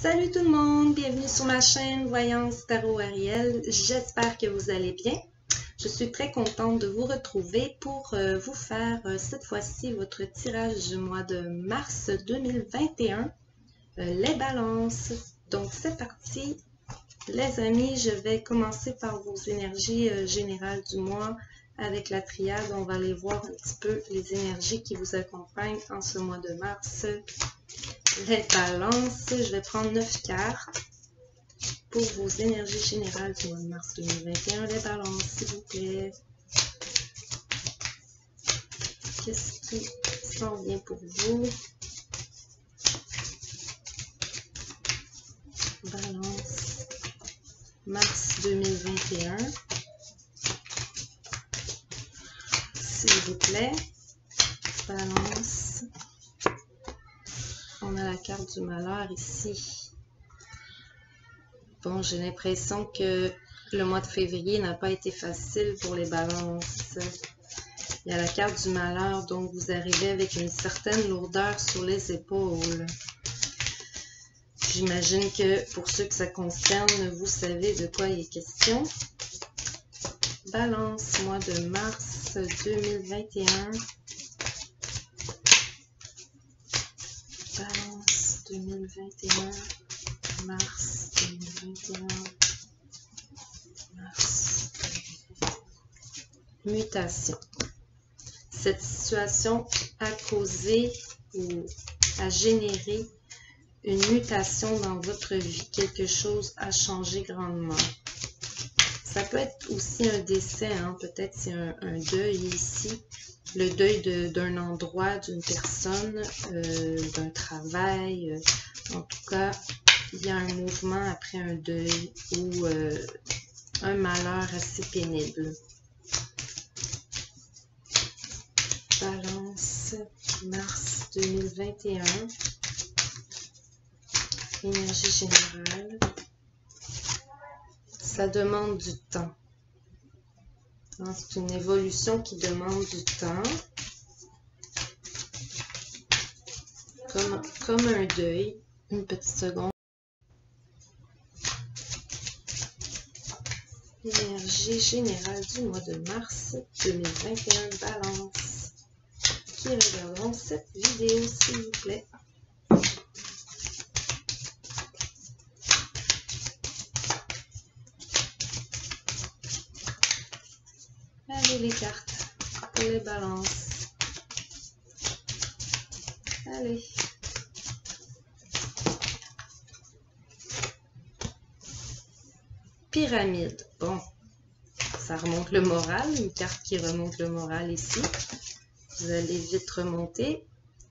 Salut tout le monde, bienvenue sur ma chaîne Voyance Tarot Ariel. J'espère que vous allez bien. Je suis très contente de vous retrouver pour vous faire cette fois-ci votre tirage du mois de mars 2021, les balances. Donc c'est parti les amis, je vais commencer par vos énergies générales du mois avec la triade. On va aller voir un petit peu les énergies qui vous accompagnent en ce mois de mars. Les balances, je vais prendre 9 cartes pour vos énergies générales du mois de mars 2021. Les balances, s'il vous plaît. Qu'est-ce qui s'en vient pour vous? Balance, mars 2021. S'il vous plaît. Balance. On a la carte du malheur ici. Bon, j'ai l'impression que le mois de février n'a pas été facile pour les balances. Il y a la carte du malheur, donc vous arrivez avec une certaine lourdeur sur les épaules. J'imagine que pour ceux que ça concerne, vous savez de quoi il est question. Balance, mois de mars 2021. Balance 2021, mars 2021, mars. Mutation. Cette situation a causé ou a généré une mutation dans votre vie. Quelque chose a changé grandement. Ça peut être aussi un décès, hein? Peut-être c'est un deuil ici. Le deuil d'un endroit, d'une personne, d'un travail. En tout cas, il y a un mouvement après un deuil ou un malheur assez pénible. Balance, mars 2021. Énergie générale. Ça demande du temps. C'est une évolution qui demande du temps. Comme un deuil. Une petite seconde. Énergie générale du mois de mars 2021. Balance. Qui regarderont cette vidéo, s'il vous plaît. Allez les cartes pour les balances. Allez. Pyramide. Bon, ça remonte le moral. Une carte qui remonte le moral ici. Vous allez vite remonter.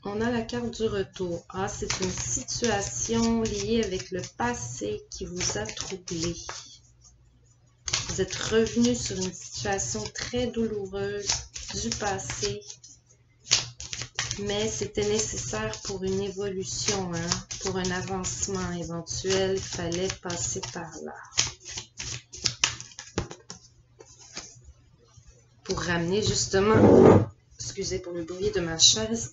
On a la carte du retour. Ah, c'est une situation liée avec le passé qui vous a troublé. Vous êtes revenu sur une situation très douloureuse du passé, mais c'était nécessaire pour une évolution, hein, pour un avancement éventuel, il fallait passer par là. Pour ramener justement, excusez pour le bruit de ma chaise,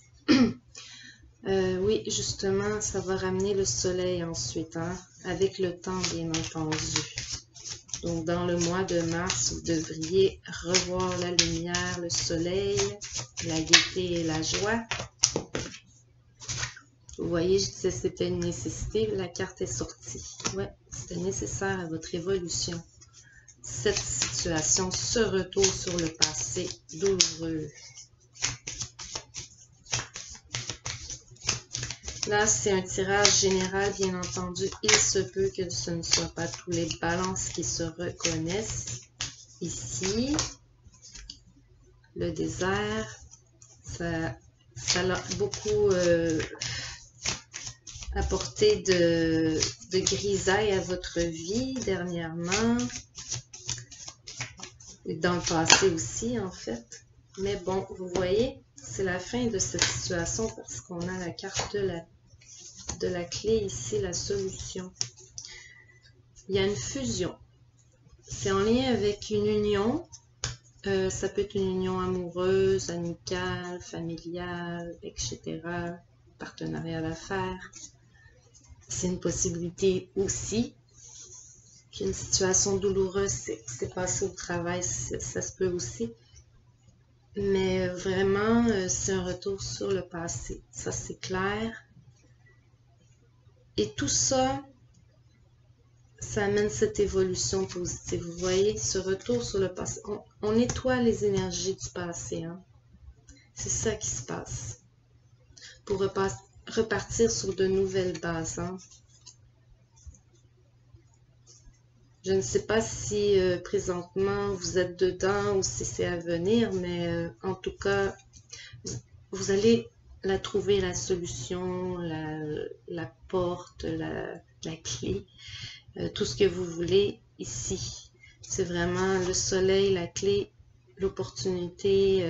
oui, justement, ça va ramener le soleil ensuite, hein, avec le temps bien entendu. Donc, dans le mois de mars, vous devriez revoir la lumière, le soleil, la gaieté et la joie. Vous voyez, je disais que c'était une nécessité, la carte est sortie. Ouais, c'était nécessaire à votre évolution. Cette situation, ce retour sur le passé douloureux. Là, c'est un tirage général, bien entendu. Il se peut que ce ne soit pas tous les balances qui se reconnaissent. Ici, le désert, ça a beaucoup apporté de grisaille à votre vie dernièrement. Et dans le passé aussi, en fait. Mais bon, vous voyez, c'est la fin de cette situation parce qu'on a la carte de la clé ici, la solution. Il y a une fusion. C'est en lien avec une union. Ça peut être une union amoureuse, amicale, familiale, etc. Partenariat d'affaires. C'est une possibilité aussi. Qu'une situation douloureuse s'est passée au travail, ça se peut aussi. Mais vraiment, c'est un retour sur le passé. Ça, c'est clair. Et tout ça, ça amène cette évolution positive. Vous voyez, ce retour sur le passé. On nettoie les énergies du passé. Hein? C'est ça qui se passe. Pour repartir sur de nouvelles bases. Hein? Je ne sais pas si présentement vous êtes dedans ou si c'est à venir, mais en tout cas, vous allez la trouver, la solution, la porte, la clé, tout ce que vous voulez ici. C'est vraiment le soleil, la clé, l'opportunité,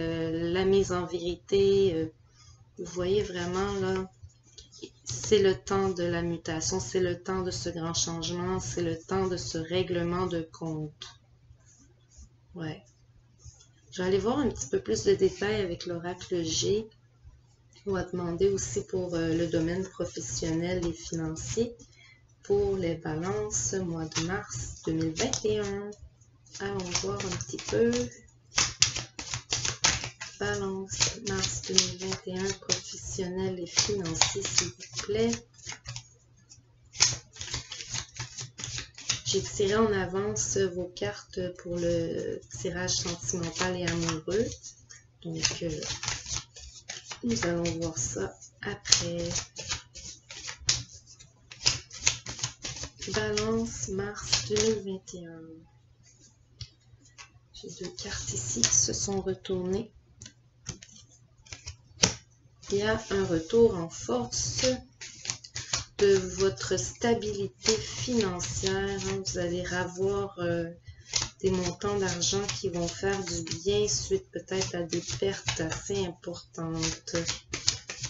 la mise en vérité. Vous voyez vraiment là, c'est le temps de la mutation, c'est le temps de ce grand changement, c'est le temps de ce règlement de compte. Ouais. Je vais aller voir un petit peu plus de détails avec l'oracle G. On va demander aussi pour le domaine professionnel et financier pour les balances mois de mars 2021. Allons voir un petit peu. Balance mars 2021, professionnel et financier, s'il vous plaît. J'ai tiré en avance vos cartes pour le tirage sentimental et amoureux. Donc, nous allons voir ça après. Balance mars 2021. J'ai deux cartes ici qui se sont retournées. Il y a un retour en force de votre stabilité financière. Hein. Vous allez avoir des montants d'argent qui vont faire du bien suite peut-être à des pertes assez importantes.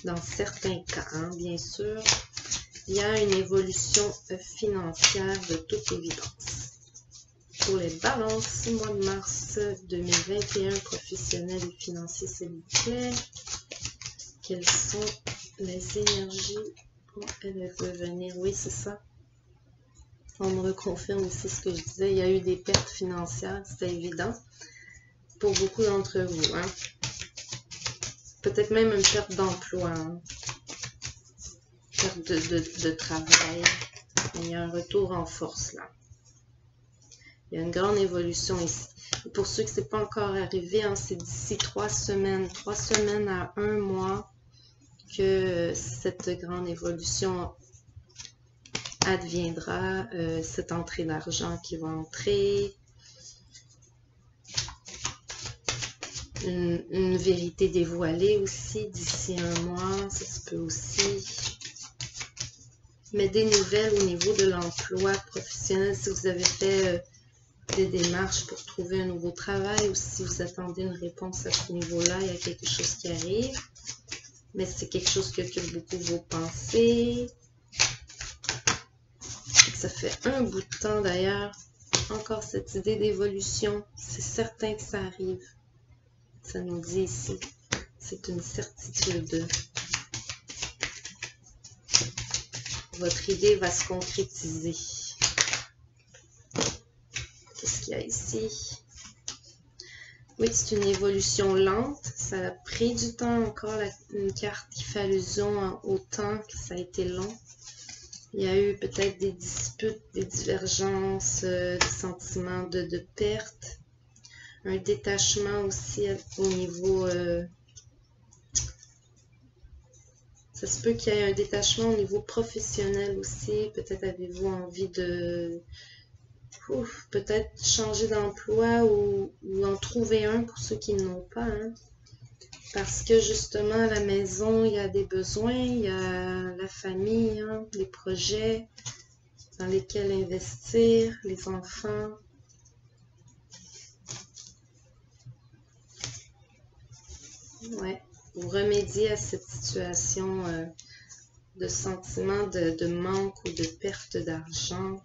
Dans certains cas, hein, bien sûr, il y a une évolution financière de toute évidence. Pour les balances, mois de mars 2021, professionnels et financiers, s'il vous plaît. Quelles sont les énergies? Oh, elle veut venir. Oui, c'est ça. On me reconfirme ici ce que je disais. Il y a eu des pertes financières, c'était évident. Pour beaucoup d'entre vous. Hein. Peut-être même une perte d'emploi. Hein. Perte de travail. Il y a un retour en force là. Il y a une grande évolution ici. Et pour ceux que ce n'est pas encore arrivé, hein, c'est d'ici 3 semaines à 1 mois que cette grande évolution adviendra, cette entrée d'argent qui va entrer, une vérité dévoilée aussi d'ici 1 mois, ça se peut aussi. Mais des nouvelles au niveau de l'emploi professionnel, si vous avez fait des démarches pour trouver un nouveau travail ou si vous attendez une réponse à ce niveau-là, il y a quelque chose qui arrive. Mais c'est quelque chose qui occupe beaucoup vos pensées. Ça fait un bout de temps d'ailleurs. Encore cette idée d'évolution. C'est certain que ça arrive. Ça nous dit ici. C'est une certitude. Votre idée va se concrétiser. Qu'est-ce qu'il y a ici? Oui, c'est une évolution lente. Ça a pris du temps encore. Une carte qui fait allusion au temps que ça a été long. Il y a eu peut-être des disputes, des divergences, des sentiments de perte. Un détachement aussi au niveau... ça se peut qu'il y ait un détachement au niveau professionnel aussi. Peut-être avez-vous envie de... peut-être changer d'emploi ou en trouver un pour ceux qui n'ont pas. Hein. Parce que justement, à la maison, il y a des besoins, il y a la famille, hein, les projets dans lesquels investir, les enfants. Ouais, vous remédiez à cette situation de sentiment de manque ou de perte d'argent.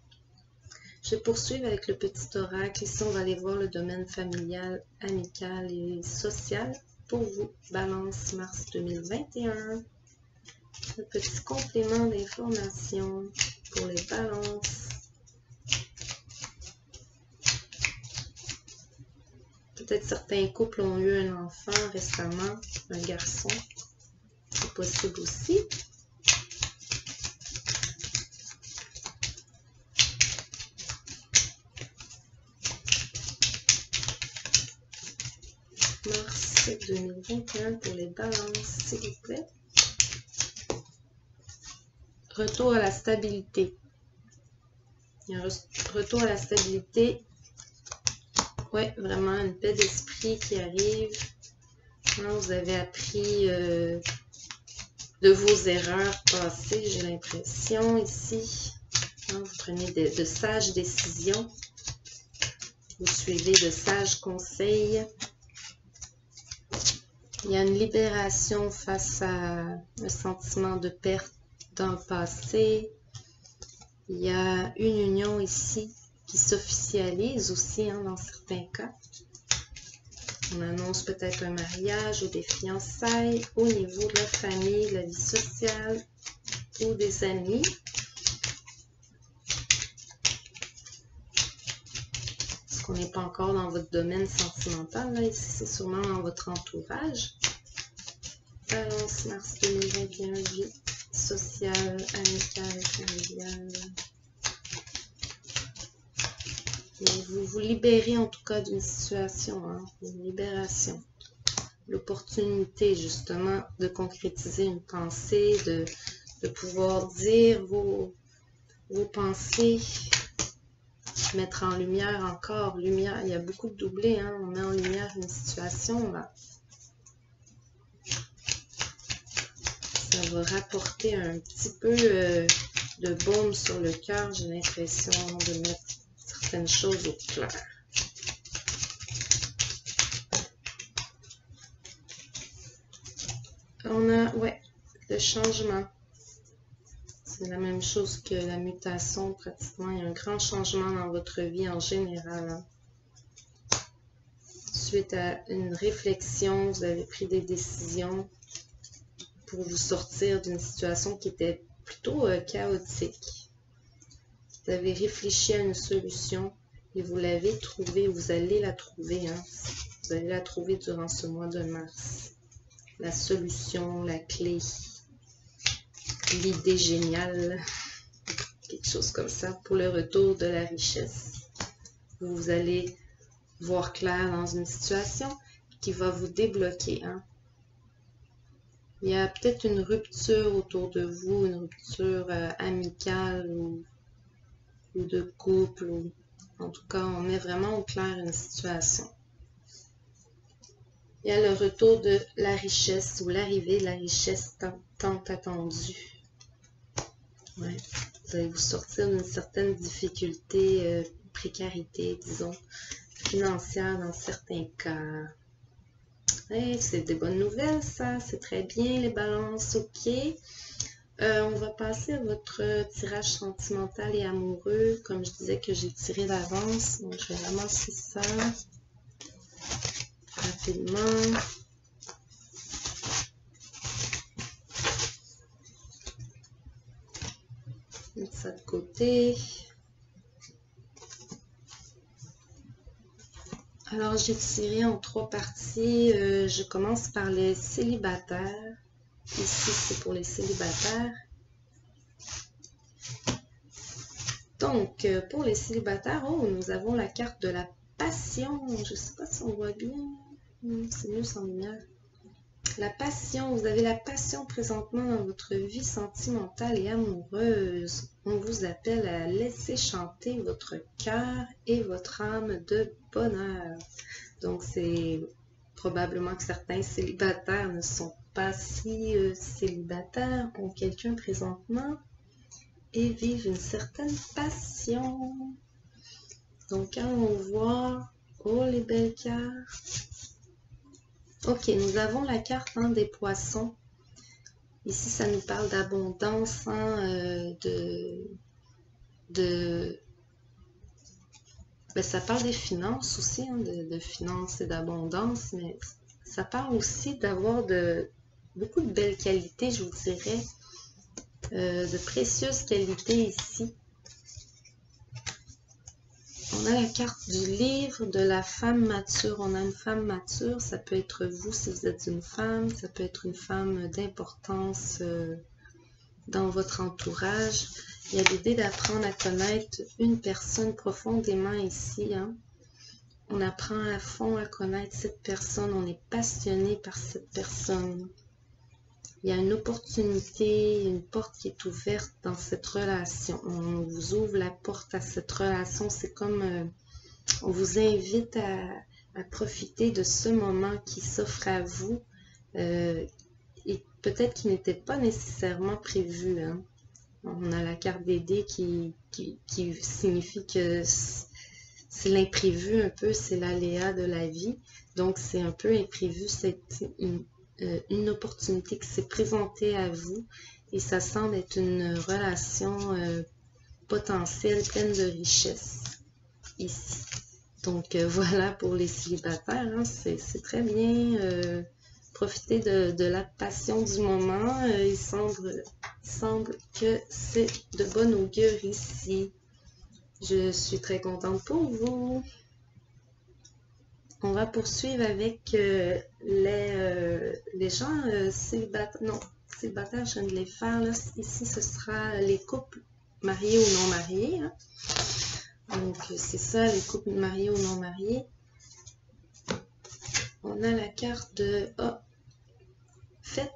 Je vais poursuivre avec le petit oracle. Ici, on va aller voir le domaine familial, amical et social pour vous. Balance mars 2021. Un petit complément d'information pour les balances. Peut-être certains couples ont eu un enfant récemment, un garçon. C'est possible aussi. Mars 2021 pour les balances, s'il vous plaît. Retour à la stabilité. Il y a un retour à la stabilité. Ouais, vraiment une paix d'esprit qui arrive. Vous avez appris de vos erreurs passées, j'ai l'impression ici. Vous prenez de sages décisions. Vous suivez de sages conseils. Il y a une libération face à un sentiment de perte dans le passé. Il y a une union ici qui s'officialise aussi dans certains cas. On annonce peut-être un mariage ou des fiançailles au niveau de la famille, de la vie sociale ou des amis. Est-ce qu'on n'est pas encore dans votre domaine sentimental? Là, ici, c'est sûrement dans votre entourage. Balance Mars 2021, vie sociale, amicale, familiale. Vous vous libérez en tout cas d'une situation, une libération. L'opportunité justement de concrétiser une pensée, de pouvoir dire vos pensées, mettre en lumière encore, lumière, il y a beaucoup de doublés, on met en lumière une situation là. Ça va rapporter un petit peu de baume sur le cœur, j'ai l'impression de mettre certaines choses au clair. On a, le changement. C'est la même chose que la mutation, pratiquement. Il y a un grand changement dans votre vie en général. Suite à une réflexion, vous avez pris des décisions pour vous sortir d'une situation qui était plutôt chaotique. Vous avez réfléchi à une solution et vous l'avez trouvée, vous allez la trouver. Vous allez la trouver durant ce mois de mars. La solution, la clé, l'idée géniale, quelque chose comme ça pour le retour de la richesse. Vous allez voir clair dans une situation qui va vous débloquer. Il y a peut-être une rupture autour de vous, une rupture amicale ou de couple. Ou, en tout cas, on met vraiment au clair une situation. Il y a le retour de la richesse ou l'arrivée de la richesse tant attendue. Vous allez vous sortir d'une certaine difficulté, précarité, disons, financière dans certains cas. C'est des bonnes nouvelles, ça. C'est très bien, les balances. OK. On va passer à votre tirage sentimental et amoureux. Comme je disais que j'ai tiré d'avance. Donc, je vais ramasser ça rapidement. Mettre ça de côté. Alors, j'ai tiré en 3 parties. Je commence par les célibataires. Ici, c'est pour les célibataires. Donc, pour les célibataires, nous avons la carte de la passion. Je ne sais pas si on voit bien. C'est mieux sans lumière. La passion, vous avez la passion présentement dans votre vie sentimentale et amoureuse. On vous appelle à laisser chanter votre cœur et votre âme de bonheur. Donc, c'est probablement que certains célibataires ne sont pas si célibataires, ont quelqu'un présentement et vivent une certaine passion. Donc, quand on voit, les belles cartes. Ok, nous avons la carte des poissons. Ici, ça nous parle d'abondance, ça parle des finances aussi, de finances et d'abondance, mais ça parle aussi d'avoir beaucoup de belles qualités, je vous dirais. de précieuses qualités ici. On a la carte du livre de la femme mature. On a une femme mature, ça peut être vous si vous êtes une femme, ça peut être une femme d'importance dans votre entourage. Il y a l'idée d'apprendre à connaître une personne profondément ici. Hein. On apprend à fond à connaître cette personne, on est passionné par cette personne. Il y a une opportunité, une porte qui est ouverte dans cette relation. On vous ouvre la porte à cette relation. C'est comme on vous invite à profiter de ce moment qui s'offre à vous et peut-être qui n'était pas nécessairement prévu. Hein. On a la carte des dés qui signifie que c'est l'imprévu un peu, c'est l'aléa de la vie. Donc, c'est un peu imprévu, c'est une opportunité qui s'est présentée à vous et ça semble être une relation potentielle pleine de richesse ici. Donc, voilà pour les célibataires, hein, c'est très bien. Profiter de la passion du moment. Il semble que c'est de bon augure ici. Je suis très contente pour vous. On va poursuivre avec les gens célibataires. Non, célibataires, je viens de les faire. Là. Ici, ce sera les couples mariés ou non mariés. Hein. Donc, c'est ça, les couples mariés ou non mariés. On a la carte de... Oh, faites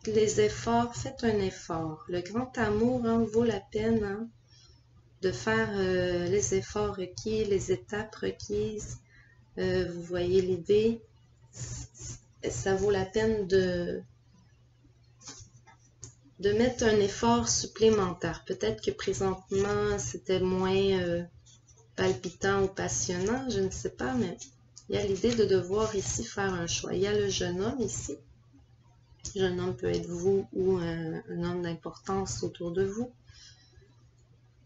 les efforts, faites un effort. Le grand amour hein, vaut la peine hein, de faire les efforts requis, les étapes requises. Vous voyez l'idée, ça vaut la peine de mettre un effort supplémentaire. Peut-être que présentement, c'était moins palpitant ou passionnant, je ne sais pas, mais il y a l'idée de devoir ici faire un choix. Il y a le jeune homme ici. Le jeune homme peut être vous ou un homme d'importance autour de vous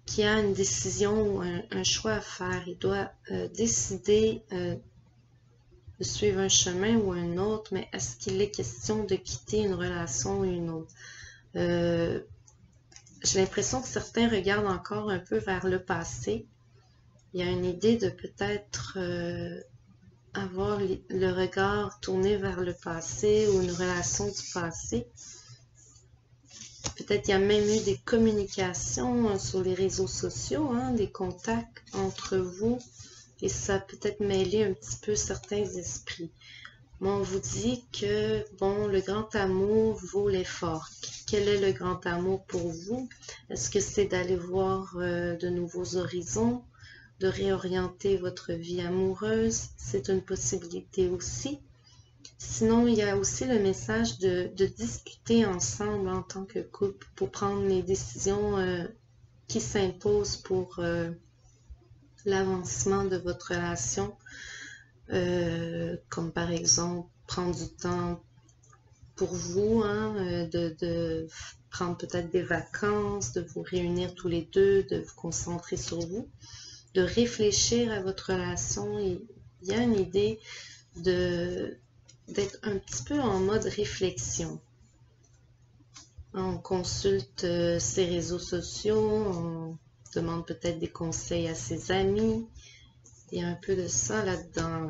qui a une décision ou un choix à faire. Il doit décider de suivre un chemin ou un autre, mais est-ce qu'il est question de quitter une relation ou une autre? J'ai l'impression que certains regardent encore un peu vers le passé. Il y a une idée de peut-être avoir le regard tourné vers le passé ou une relation du passé. Peut-être qu'il y a même eu des communications sur les réseaux sociaux, hein, des contacts entre vous, et ça a peut-être mêlé un petit peu certains esprits. Mais on vous dit que, bon, le grand amour vaut l'effort. Quel est le grand amour pour vous? Est-ce que c'est d'aller voir de nouveaux horizons, de réorienter votre vie amoureuse? C'est une possibilité aussi. Sinon, il y a aussi le message de discuter ensemble en tant que couple pour prendre les décisions qui s'imposent pour l'avancement de votre relation. Comme par exemple, prendre du temps pour vous, hein, de prendre peut-être des vacances, de vous réunir tous les deux, de vous concentrer sur vous, de réfléchir à votre relation. Il y a une idée d'être un petit peu en mode réflexion. On consulte ses réseaux sociaux, on demande peut-être des conseils à ses amis. Il y a un peu de ça là-dedans.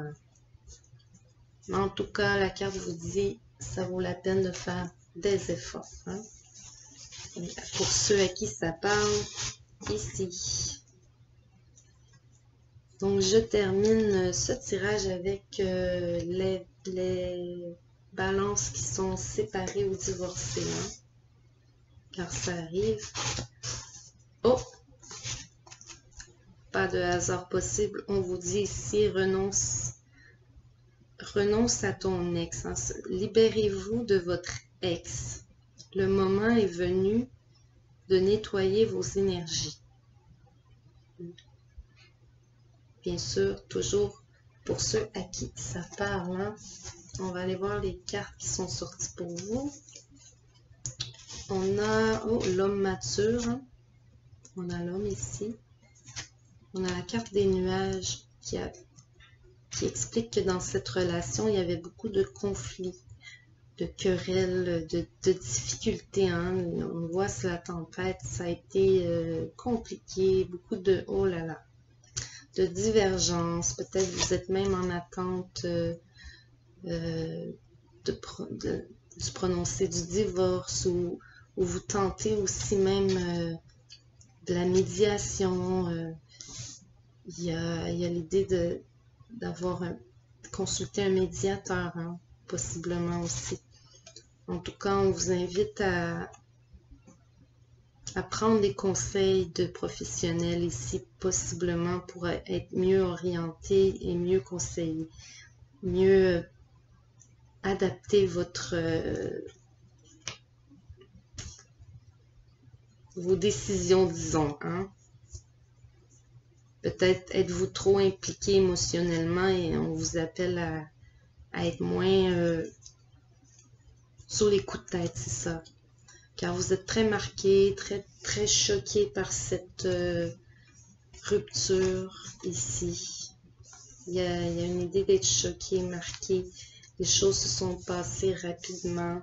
Mais en tout cas, la carte vous dit, ça vaut la peine de faire des efforts. Hein? Pour ceux à qui ça parle, ici. Donc, je termine ce tirage avec les balances qui sont séparées ou divorcées. Hein? Car ça arrive. Oh! Pas de hasard possible. On vous dit ici, renonce à ton ex. Hein? Libérez-vous de votre ex. Le moment est venu de nettoyer vos énergies. Bien sûr, toujours pour ceux à qui ça parle. Hein? On va aller voir les cartes qui sont sorties pour vous. On a l'homme mature. Hein? On a l'homme ici. On a la carte des nuages qui explique que dans cette relation, il y avait beaucoup de conflits. querelles, de difficultés. Hein. On voit c'est la tempête, ça a été compliqué, beaucoup de oh là là, de divergences. Peut-être vous êtes même en attente du prononcé du divorce ou vous tentez aussi même de la médiation. Il y a l'idée d'avoir consulté un médiateur, hein, possiblement aussi. En tout cas, on vous invite à prendre des conseils de professionnels ici, possiblement pour être mieux orienté et mieux conseillé, mieux adapter vos décisions, disons, hein. Peut-être êtes-vous trop impliqué émotionnellement et on vous appelle à être moins sur les coups de tête, c'est ça. Car vous êtes très marqué, très choqué par cette rupture ici. Il y a une idée d'être choqué, marqué. Les choses se sont passées rapidement.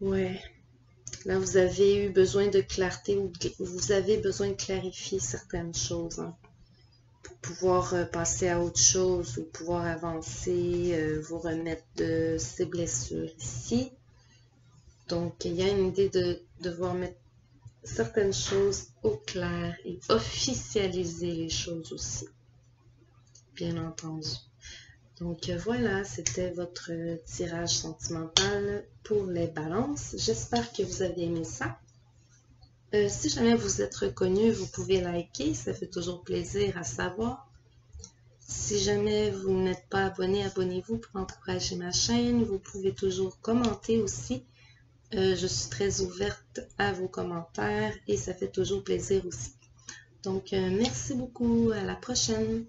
Ouais. Là, vous avez eu besoin de clarté ou vous avez besoin de clarifier certaines choses, hein, pour pouvoir passer à autre chose ou pouvoir avancer, vous remettre de ces blessures ici. Donc, il y a une idée de devoir mettre certaines choses au clair et officialiser les choses aussi, bien entendu. Donc voilà, c'était votre tirage sentimental pour les balances. J'espère que vous avez aimé ça. Si jamais vous êtes reconnu, vous pouvez liker, ça fait toujours plaisir à savoir. Si jamais vous n'êtes pas abonné, abonnez-vous pour encourager ma chaîne. Vous pouvez toujours commenter aussi. Je suis très ouverte à vos commentaires et ça fait toujours plaisir aussi. Donc merci beaucoup, à la prochaine.